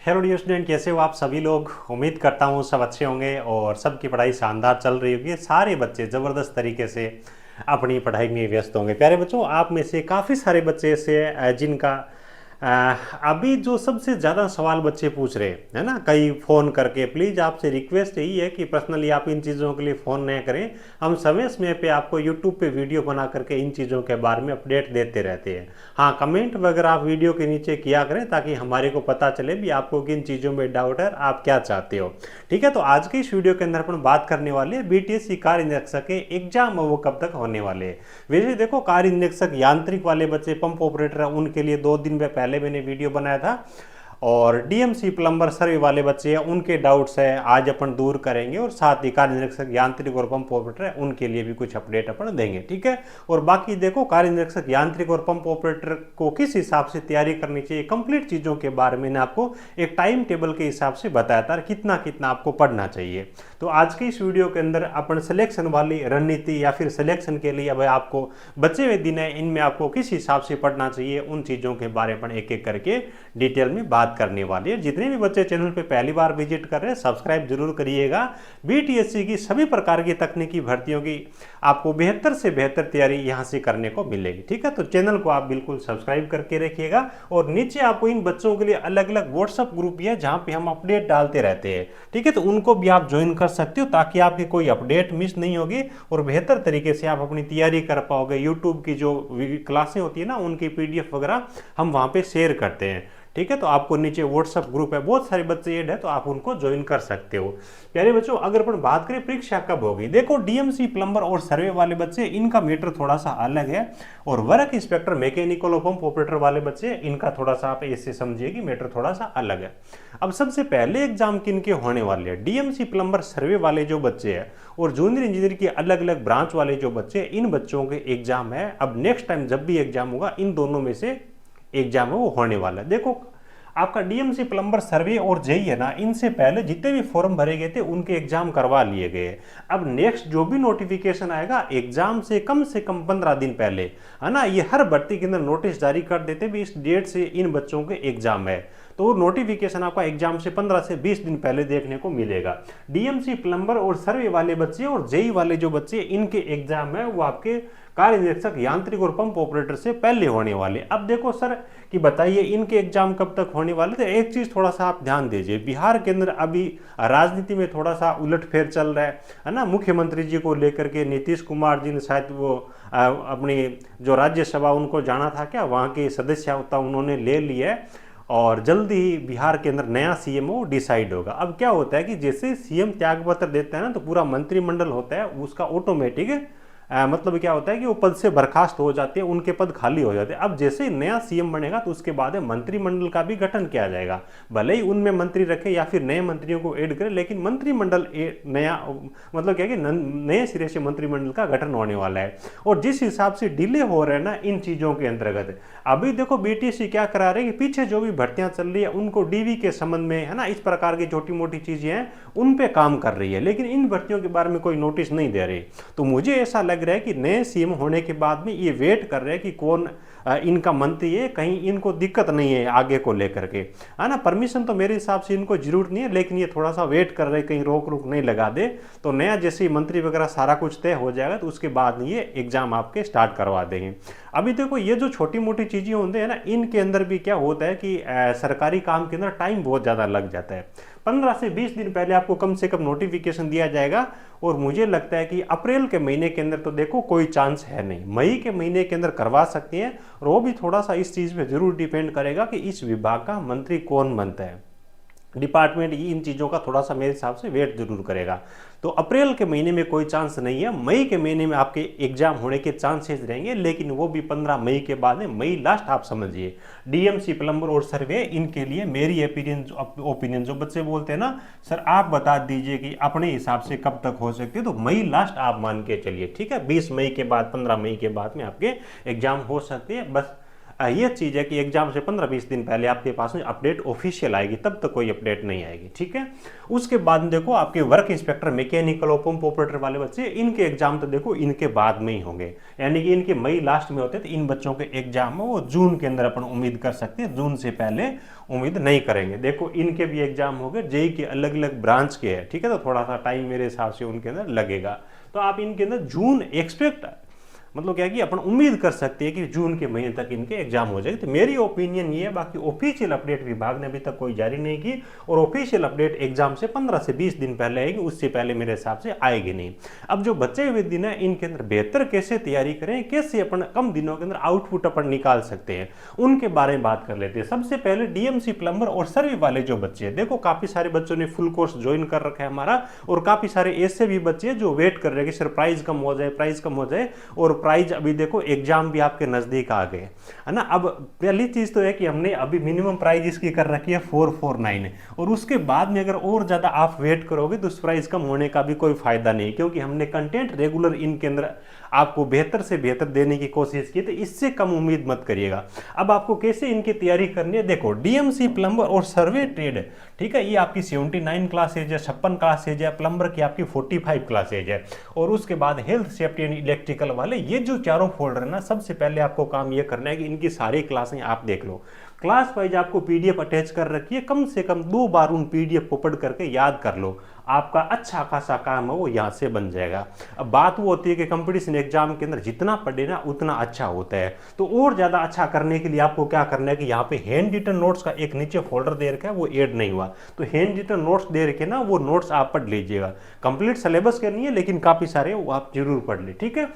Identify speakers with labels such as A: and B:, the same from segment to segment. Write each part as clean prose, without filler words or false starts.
A: Hello dear student, कैसे हो आप सभी लोग। उम्मीद करता हूँ सब अच्छे होंगे और सबकी पढ़ाई शानदार चल रही होगी। सारे बच्चे ज़बरदस्त तरीके से अपनी पढ़ाई में व्यस्त होंगे। प्यारे बच्चों, आप में से काफ़ी सारे बच्चे ऐसे हैं जिनका अ, अभी जो सबसे ज़्यादा सवाल बच्चे पूछ रहे हैं, है ना, कई फ़ोन करके। प्लीज़ आपसे रिक्वेस्ट यही है कि पर्सनली आप इन चीज़ों के लिए फ़ोन नहीं करें। हम समय समय पे आपको यूट्यूब पे वीडियो बना करके इन चीज़ों के बारे में अपडेट देते रहते हैं। हाँ, कमेंट वगैरह आप वीडियो के नीचे किया करें ताकि हमारे को पता चले भी आपको किन चीज़ों में डाउट है, आप क्या चाहते हो। ठीक है, तो आज की इस वीडियो के अंदर अपन बात करने वाले हैं बीटीएससी कार निरीक्षक के एग्जाम वो कब तक होने वाले हैं। वैसे देखो, कार निरीक्षक यांत्रिक वाले बच्चे, पंप ऑपरेटर है, उनके लिए 2 दिन पहले मैंने वीडियो बनाया था। और डीएमसी प्लम्बर सर्वे वाले बच्चे हैं, उनके डाउट्स है आज अपन दूर करेंगे। और साथ ही कार्य निरीक्षक यांत्रिक और पंप ऑपरेटर है, उनके लिए भी कुछ अपडेट अपन देंगे। ठीक है, और बाकी देखो, कार्य निरीक्षक यांत्रिक और पंप ऑपरेटर को किस हिसाब से तैयारी करनी चाहिए, कंप्लीट चीज़ों के बारे में आपको एक टाइम टेबल के हिसाब से बताया था कितना कितना आपको पढ़ना चाहिए। तो आज की इस वीडियो के अंदर अपन सिलेक्शन वाली रणनीति या फिर सिलेक्शन के लिए अब आपको बचे हुए दिन है, इनमें आपको किस हिसाब से पढ़ना चाहिए, उन चीज़ों के बारे में एक एक करके डिटेल में बात करने वाली है। जितने भी बच्चे चैनल पे पहली बार विजिट कर रहे हैं, सब्सक्राइब जरूर करिएगा। बीटीएससी की सभी प्रकार की तकनीकी भर्तियों की आपको बेहतर से बेहतर तैयारी यहाँ से करने को मिलेगी। ठीक है, तो चैनल को आप बिल्कुल सब्सक्राइब करके रखिएगा। और नीचे आपको इन बच्चों के लिए अलग अलग व्हाट्सअप ग्रुप भी है जहाँ पे हम अपडेट डालते रहते हैं। ठीक है, तो उनको भी आप ज्वाइन कर सकते हो ताकि आपकी कोई अपडेट मिस नहीं होगी और बेहतर तरीके से आप अपनी तैयारी कर पाओगे। यूट्यूब की जो क्लासें होती है ना, उनकी पीडीएफ वगैरह हम वहाँ पे शेयर करते हैं। ठीक है, तो आपको नीचे व्हाट्सअप ग्रुप है, बहुत सारे बच्चे ऐड है, तो आप उनको ज्वाइन कर सकते हो। प्यारे बच्चों, अगर अपन बात करें परीक्षा कब होगी, देखो डीएमसी प्लम्बर और सर्वे वाले बच्चे, इनका मैटर थोड़ा सा अलग है। और वर्क इंस्पेक्टर मैकेनिकल और पंप ऑपरेटर वाले बच्चे, इनका थोड़ा सा आप ऐसे समझिए कि मैटर थोड़ा सा अलग है। अब सबसे पहले एग्जाम किनके होने वाले हैं, डीएमसी प्लम्बर सर्वे वाले जो बच्चे हैं और जूनियर इंजीनियर की अलग अलग ब्रांच वाले जो बच्चे, इन बच्चों के एग्जाम है। अब नेक्स्ट टाइम जब भी एग्जाम होगा, इन दोनों में से एग्जाम है वो होने वाला है। देखो, आपका डीएमसी प्लम्बर सर्वे और जेई है ना, इनसे पहले जितने भी फॉर्म भरे गए थे उनके एग्जाम करवा लिए गए। अब नेक्स्ट जो भी नोटिफिकेशन आएगा एग्जाम से कम 15 दिन पहले, है ना, ये हर भर्ती के अंदर नोटिस जारी कर देते भी इस डेट से इन बच्चों के एग्जाम है। तो नोटिफिकेशन आपका एग्जाम से 15 से 20 दिन पहले देखने को मिलेगा। डीएमसी प्लम्बर और सर्वे वाले बच्चे और जेई वाले जो बच्चे, इनके एग्जाम है वो आपके कार्य निरीक्षक यांत्रिक और पंप ऑपरेटर से पहले होने वाले। अब देखो सर कि बताइए इनके एग्जाम कब तक होने वाले, तो एक चीज थोड़ा सा आप ध्यान दीजिए, बिहार के अंदर अभी राजनीति में थोड़ा सा उलटफेर चल रहा है ना। मुख्यमंत्री जी को लेकर के नीतीश कुमार जी ने शायद वो अपनी जो राज्यसभा उनको जाना था क्या, वहाँ की सदस्यता उन्होंने ले ली है और जल्दी ही बिहार के अंदर नया सीएम वो डिसाइड होगा। अब क्या होता है कि जैसे सीएम त्यागपत्र देता है ना, तो पूरा मंत्रिमंडल होता है उसका ऑटोमेटिक मतलब क्या होता है कि वो पद से बर्खास्त हो जाते हैं, उनके पद खाली हो जाते हैं। अब जैसे ही नया सीएम बनेगा तो उसके बाद मंत्रिमंडल का भी गठन किया जाएगा। भले ही उनमें मंत्री रखे या फिर नए मंत्रियों को ऐड करे, लेकिन मंत्रिमंडल नया मतलब क्या कि नए सिरे से मंत्रिमंडल का गठन होने वाला है। और जिस हिसाब से डिले हो रहा है ना इन चीजों के अंतर्गत, अभी देखो बीटीएससी क्या करा रहे हैं कि पीछे जो भी भर्तियां चल रही है उनको डीवी के संबंध में, है ना, इस प्रकार की छोटी मोटी चीजें हैं उन पे काम कर रही है, लेकिन इन भर्तियों के बारे में कोई नोटिस नहीं दे रही। तो मुझे ऐसा लग रहा है कि नए सीएम होने के बाद में ये वेट कर रहे हैं कि कौन इनका मंत्री है, कहीं इनको दिक्कत नहीं है आगे को लेकर के, है ना। परमिशन तो मेरे हिसाब से इनको जरूरत नहीं है, लेकिन ये थोड़ा सा वेट कर रहे हैं कहीं रोक रुक नहीं लगा दे। तो नया जैसे मंत्री वगैरह सारा कुछ तय हो जाएगा तो उसके बाद ये एग्जाम आपके स्टार्ट करवा देंगे। अभी देखो ये जो छोटी मोटी चीजें होती है ना, इनके अंदर भी क्या होता है कि सरकारी काम के अंदर टाइम बहुत ज्यादा लग जाता है। 15 से 20 दिन पहले आपको कम से कम नोटिफिकेशन दिया जाएगा। और मुझे लगता है कि अप्रैल के महीने के अंदर तो देखो कोई चांस है नहीं, मई के महीने के अंदर करवा सकते हैं। और वो भी थोड़ा सा इस चीज पे जरूर डिपेंड करेगा कि इस विभाग का मंत्री कौन बनता है। डिपार्टमेंट इन चीज़ों का थोड़ा सा मेरे हिसाब से वेट जरूर करेगा। तो अप्रैल के महीने में कोई चांस नहीं है, मई के महीने में आपके एग्जाम होने के चांसेस रहेंगे, लेकिन वो भी 15 मई के बाद है, मई लास्ट आप समझिए। डीएमसी प्लम्बर और सर्वे इनके लिए मेरी ओपिनियन जो बच्चे बोलते हैं ना, सर आप बता दीजिए कि अपने हिसाब से कब तक हो सकते हैं, तो मई लास्ट आप मान के चलिए। ठीक है, 20 मई के बाद 15 मई के बाद में आपके एग्जाम हो सकते हैं। बस ये चीज़ है कि एग्जाम से 15-20 दिन पहले आपके पास में अपडेट ऑफिशियल आएगी, तब तक कोई अपडेट नहीं आएगी, ठीक है। उसके बाद देखो आपके वर्क इंस्पेक्टर, मैकेनिकल और पंप ऑपरेटर वाले बच्चे, इनके एग्जाम तो देखो इनके बाद में ही होंगे, यानी कि इनके मई लास्ट में होते हैं। तो इन बच्चों के एग्जाम है वो जून के अंदर अपन उम्मीद कर सकते हैं, जून से पहले उम्मीद नहीं करेंगे। देखो इनके भी एग्जाम हो गए, जेई के अलग अलग ब्रांच के हैं, ठीक है, तो थोड़ा सा टाइम मेरे हिसाब से उनके अंदर लगेगा। तो आप इनके अंदर जून एक्सपेक्ट, मतलब क्या कि अपन उम्मीद कर सकते हैं कि जून के महीने तक इनके एग्जाम हो जाएगी। तो मेरी ओपिनियन ये है, बाकी ऑफिशियल अपडेट विभाग ने अभी तक कोई जारी नहीं की, और ऑफिशियल अपडेट एग्जाम से 15 से 20 दिन पहले आएगी, उससे पहले मेरे हिसाब से आएगी नहीं। अब जो बचे हुए दिन है इनके अंदर बेहतर कैसे तैयारी करें, कैसे अपन कम दिनों के अंदर आउटपुट अपन निकाल सकते हैं, उनके बारे में बात कर लेते हैं। सबसे पहले डीएमसी प्लम्बर और सर्वे वाले जो बच्चे हैं, देखो काफी सारे बच्चों ने फुल कोर्स ज्वाइन कर रखा है हमारा, और काफी सारे ऐसे भी बच्चे हैं जो वेट कर रहे हैं कि सर प्राइस कम हो जाए, प्राइस कम हो जाए, और प्राइस अभी देखो एग्जाम भी आपके नजदीक आ गए, है ना। अब पहली चीज तो है कि हमने अभी मिनिमम प्राइस इसकी कर रखी है 449, और उसके बाद में अगर और ज्यादा आप वेट करोगे तो उस प्राइस कम होने का भी कोई फायदा नहीं, क्योंकि हमने कंटेंट रेगुलर इनके अंदर आपको बेहतर से बेहतर देने की कोशिश की, तो इससे कम उम्मीद मत करिएगा। अब आपको कैसे इनकी तैयारी करनी है, देखो डीएमसी प्लम्बर और सर्वे ट्रेड, ठीक है, ये आपकी 79 क्लासेज है, 56 क्लासेज है, प्लम्बर की आपकी 45 क्लासेज है, और उसके बाद हेल्थ सेफ्टी एंड इलेक्ट्रिकल वाले, ये जो चारों फोल्डर है ना, सबसे पहले आपको काम ये करना है कि इनकी सारी क्लासें आप देख लो। क्लास वाइज आपको पीडीएफ अटैच कर रखी है, कम से कम 2 बार उन पीडीएफ को पढ़ करके याद कर लो, आपका अच्छा खासा काम है वो यहाँ से बन जाएगा। अब बात वो होती है कि कंपटीशन एग्जाम के अंदर जितना पढ़े ना उतना अच्छा होता है, तो और ज़्यादा अच्छा करने के लिए आपको क्या करना है कि यहाँ पे हैंड रिटन नोट्स का एक नीचे फोल्डर दे रखा है, वो ऐड नहीं हुआ, तो हैंड रिटन नोट्स दे रखे ना, वो नोट्स आप पढ़ लीजिएगा। कंप्लीट सिलेबस करनी है, लेकिन काफ़ी सारे वो आप जरूर पढ़ ले, ठीक है।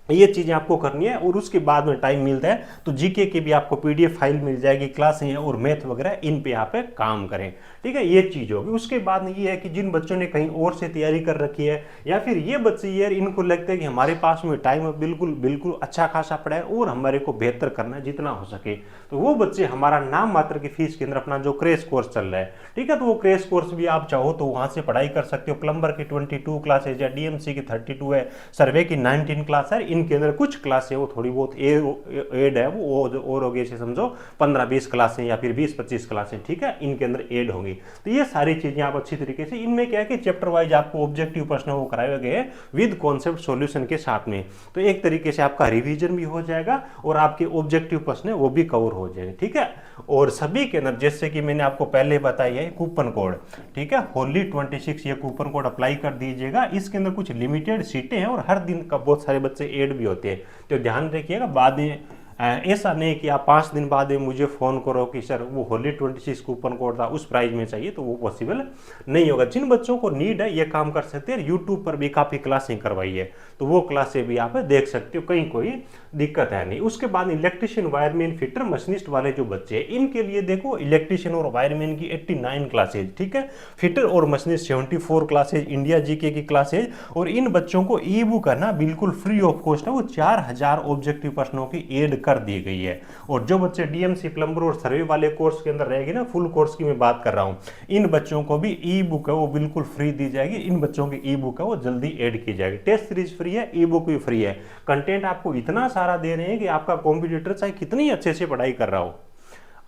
A: ये चीजें आपको करनी है, और उसके बाद में टाइम मिलता है तो जीके की भी आपको पीडीएफ फाइल मिल जाएगी, क्लासें और मैथ वगैरह, इन पे आप काम करें, ठीक है। ये चीज होगी। उसके बाद में ये है कि जिन बच्चों ने कहीं और से तैयारी कर रखी है, या फिर ये बच्चे यार इनको लगता है कि हमारे पास में टाइम बिल्कुल बिल्कुल अच्छा खासा पड़ा है और हमारे को बेहतर करना है जितना हो सके, तो वो बच्चे हमारा नाम मात्र की फीस के अंदर अपना जो क्रैश कोर्स चल रहा है, ठीक है, तो वो क्रैश कोर्स भी आप चाहो तो वहां से पढ़ाई कर सकते हो। प्लम्बर की 22 क्लासेज है, डीएमसी की 32 है, सर्वे की 19 क्लास है, इनके अंदर कुछ क्लास है वो थोड़ी बहुत एड है, वो और होगी, ऐसे समझो 15-20 क्लासें या फिर 20-25 क्लासें, ठीक है, इनके अंदर एड होंगी। तो ये सारी चीजें आप अच्छी तरीके से, इनमें क्या है कि चैप्टर वाइज आपको ऑब्जेक्टिव प्रश्न वो कराए गए हैं विद कॉन्सेप्ट सॉल्यूशन के साथ में, तो एक तरीके से आपका रिवीजन भी हो जाएगा और आपके ऑब्जेक्टिव प्रश्न वो भी कवर हो जाएंगे, ठीक है। और सभी के अंदर जैसे कि मैंने आपको पहले बताया है कूपन कोड, ठीक है, होली 26 ये कूपन कोड अप्लाई कर दीजिएगा। इसके अंदर कुछ लिमिटेड सीटें हैं और हर दिन का बहुत सारे बच्चे ऐड भी होते हैं, तो ध्यान रखिएगा। बाद में ऐसा नहीं कि आप 5 दिन बाद में मुझे फ़ोन करो कि सर वो होली 26 कूपन कोड था उस प्राइस में चाहिए, तो वो पॉसिबल नहीं होगा। जिन बच्चों को नीड है ये काम कर सकते हैं, यूट्यूब पर भी काफ़ी क्लासें करवाई है, तो वो क्लासें भी आप देख सकते हो, कहीं कोई दिक्कत है नहीं। उसके बाद इलेक्ट्रिशियन, वायरमैन, फिटर, मशीनिस्ट वाले जो बच्चे हैं इनके लिए देखो इलेक्ट्रिशियन और वायरमैन की 89 क्लासेज, ठीक है, फिटर और मशीनिस्ट 74 क्लासेज, इंडिया जीके की क्लासेज, और इन बच्चों को ई बुक है ना बिल्कुल फ्री ऑफ कॉस्ट है, वो 4000 ऑब्जेक्टिव प्रश्नों की एड कर दी गई है। और जो बच्चे डीएमसी, प्लम्बर और सर्वे वाले कोर्स के अंदर रहेंगे ना, फुल कोर्स की मैं बात कर रहा हूं, इन बच्चों को भी ई बुक है वो बिल्कुल फ्री दी जाएगी। इन बच्चों की ई बुक है वो जल्दी ऐड की जाएगी। टेस्ट सीरीज फ्री है, ई बुक भी फ्री है। कंटेंट आपको इतना सारा दे रहे हैं कि आपका कॉम्पिटिटर चाहे कितनी अच्छे से पढ़ाई कर रहा हो,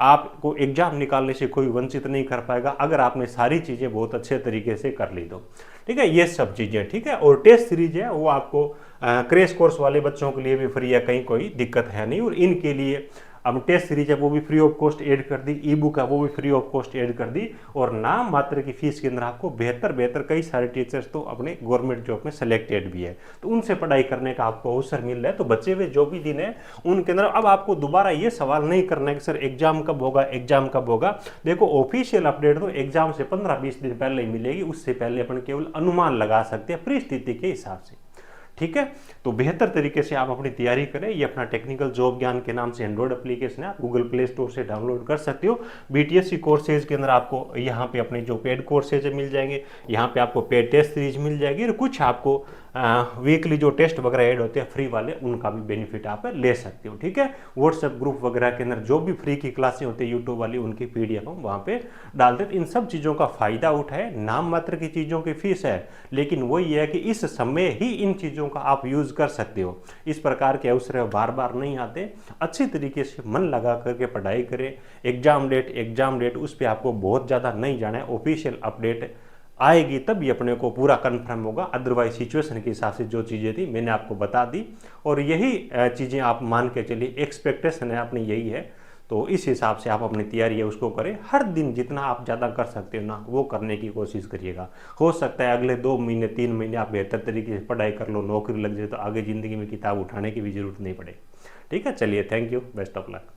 A: आपको एग्जाम निकालने से कोई वंचित नहीं कर पाएगा अगर आपने सारी चीजें बहुत अच्छे तरीके से कर ली तो, ठीक है, ये सब चीजें, ठीक है। और टेस्ट सीरीज है वो आपको क्रैश कोर्स वाले बच्चों के लिए भी फ्री है, कहीं कोई दिक्कत है नहीं। और इनके लिए अब टेस्ट सीरीज है वो भी फ्री ऑफ कॉस्ट ऐड कर दी, ई बुक है वो भी फ्री ऑफ कॉस्ट ऐड कर दी, और नाम मात्र की फीस के अंदर आपको बेहतर कई सारे टीचर्स तो अपने गवर्नमेंट जॉब में सिलेक्टेड भी है, तो उनसे पढ़ाई करने का आपको अवसर मिल रहा है। तो बचे हुए जो भी दिन है उनके अंदर अब आपको दोबारा ये सवाल नहीं करना है कि सर एग्जाम कब होगा, एग्जाम कब होगा। देखो ऑफिशियल अपडेट तो एग्जाम से 15-20 दिन पहले ही मिलेगी, उससे पहले अपन केवल अनुमान लगा सकते हैं परिस्थिति के हिसाब से, ठीक है। तो बेहतर तरीके से आप अपनी तैयारी करें। ये अपना टेक्निकल जॉब ज्ञान के नाम से एंड्रॉइड एप्लीकेशन है, आप गूगल प्ले स्टोर से डाउनलोड कर सकते हो। बीटीएससी कोर्सेज के अंदर आपको यहाँ पे अपने जो पेड कोर्सेज मिल जाएंगे, यहाँ पे आपको पेड टेस्ट सीरीज मिल जाएगी, और कुछ आपको वीकली जो टेस्ट वगैरह ऐड होते हैं फ्री वाले, उनका भी बेनिफिट आप ले सकते हो। ठीक है, व्हाट्सएप ग्रुप वगैरह के अंदर जो भी फ्री की क्लासें होती है यूट्यूब वाली, उनकी PDF हम वहाँ पे डालते हैं। इन सब चीज़ों का फ़ायदा उठाए, नाम मात्र की चीज़ों की फीस है, लेकिन वही है कि इस समय ही इन चीज़ों का आप यूज़ कर सकते हो। इस प्रकार के अवसर बार बार नहीं आते। अच्छी तरीके से मन लगा करके पढ़ाई करें। एग्जाम डेट उस पर आपको बहुत ज़्यादा नहीं जाना है, ऑफिशियल अपडेट आएगी तभी अपने को पूरा कंफर्म होगा। अदरवाइज सिचुएशन के हिसाब से जो चीज़ें थी मैंने आपको बता दी, और यही चीज़ें आप मान के चलिए, एक्सपेक्टेशन है अपनी यही है। तो इस हिसाब से आप अपनी तैयारी है उसको करें। हर दिन जितना आप ज़्यादा कर सकते हो ना, वो करने की कोशिश करिएगा। हो सकता है अगले 2 महीने 3 महीने आप बेहतर तरीके से पढ़ाई कर लो, नौकरी लग जाए, तो आगे ज़िंदगी में किताब उठाने की भी जरूरत नहीं पड़े। ठीक है, चलिए, thank you, best of luck.